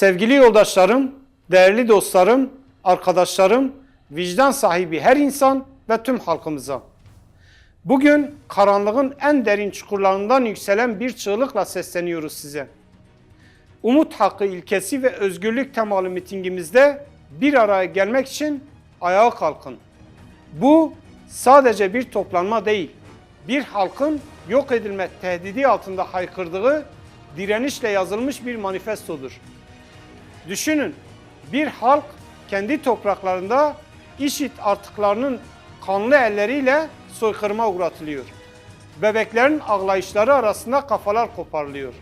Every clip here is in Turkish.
Sevgili yoldaşlarım, değerli dostlarım, arkadaşlarım, vicdan sahibi her insan ve tüm halkımıza. Bugün karanlığın en derin çukurlarından yükselen bir çığlıkla sesleniyoruz size. Umut hakkı ilkesi ve özgürlük temalı mitingimizde bir araya gelmek için ayağa kalkın. Bu sadece bir toplanma değil, bir halkın yok edilme tehdidi altında haykırdığı direnişle yazılmış bir manifestodur. Düşünün, bir halk kendi topraklarında IŞİD artıklarının kanlı elleriyle soykırıma uğratılıyor. Bebeklerin ağlayışları arasında kafalar koparılıyor.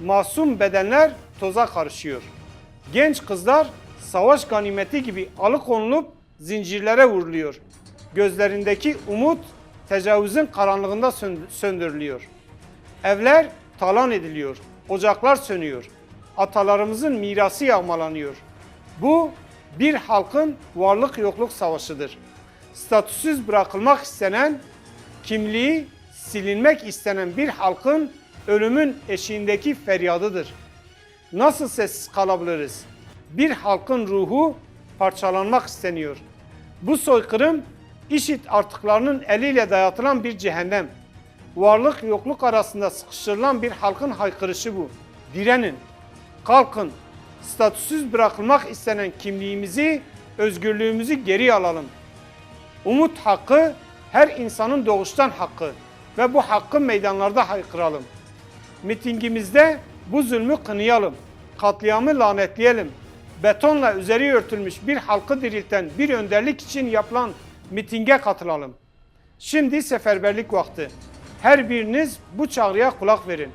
Masum bedenler toza karışıyor. Genç kızlar savaş ganimeti gibi alıkonulup zincirlere vuruluyor. Gözlerindeki umut tecavüzün karanlığında söndürülüyor. Evler talan ediliyor, ocaklar sönüyor. Atalarımızın mirası yağmalanıyor. Bu bir halkın varlık yokluk savaşıdır. Statüsüz bırakılmak istenen, kimliği silinmek istenen bir halkın ölümün eşiğindeki feryadıdır. Nasıl sessiz kalabiliriz? Bir halkın ruhu parçalanmak isteniyor. Bu soykırım IŞİD artıklarının eliyle dayatılan bir cehennem. Varlık yokluk arasında sıkıştırılan bir halkın haykırışı bu. Direnin, kalkın, statüsüz bırakılmak istenen kimliğimizi, özgürlüğümüzü geri alalım. Umut hakkı her insanın doğuştan hakkı ve bu hakkı meydanlarda haykıralım. Mitingimizde bu zulmü kınayalım, katliamı lanetleyelim. Betonla üzeri örtülmüş bir halkı dirilten bir önderlik için yapılan mitinge katılalım. Şimdi seferberlik vakti. Her biriniz bu çağrıya kulak verin.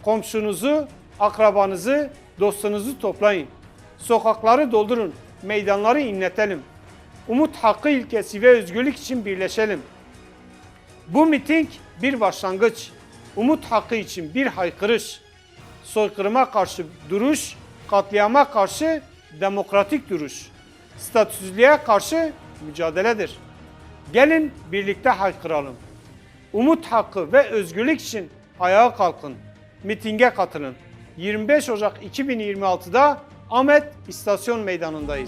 Komşunuzu, akrabanızı, dostunuzu toplayın. Sokakları doldurun, meydanları inletelim. Umut hakkı ilkesi ve özgürlük için birleşelim. Bu miting bir başlangıç. Umut hakkı için bir haykırış. Soykırıma karşı duruş, katliama karşı demokratik duruş. Statüsüzlüğe karşı mücadeledir. Gelin birlikte haykıralım. Umut hakkı ve özgürlük için ayağa kalkın. Mitinge katılın. 25 Ocak 2026'da Ahmet İstasyon Meydanı'ndayız.